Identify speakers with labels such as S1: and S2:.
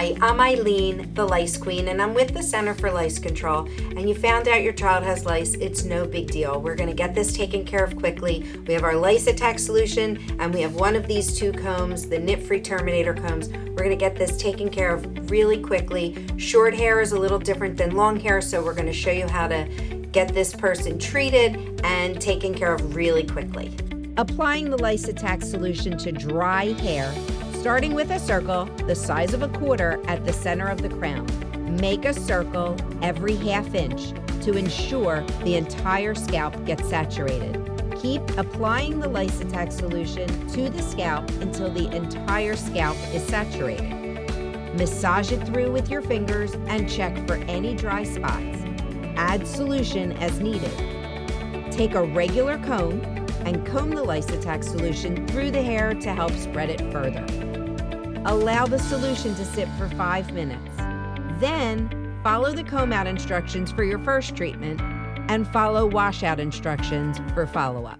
S1: Hi, I'm Ilene the Lice Queen, and I'm with the Center for Lice Control. And you found out your child has lice, it's no big deal. We're gonna get this taken care of quickly. We have our Lice Attack Solution, and we have one of these two combs, the nit-free Terminator combs. We're gonna get this taken care of really quickly. Short hair is a little different than long hair, so we're gonna show you how to get this person treated and taken care of really quickly.
S2: Applying the Lice Attack Solution to dry hair, starting with a circle the size of a quarter at the center of the crown. Make a circle every ½ inch to ensure the entire scalp gets saturated. Keep applying the Lice Attack Solution to the scalp until the entire scalp is saturated. Massage it through with your fingers and check for any dry spots. Add solution as needed. Take a regular comb and comb the Lice Attack Solution through the hair to help spread it further. Allow the solution to sit for 5 minutes. Then, follow the comb-out instructions for your first treatment and follow washout instructions for follow-up.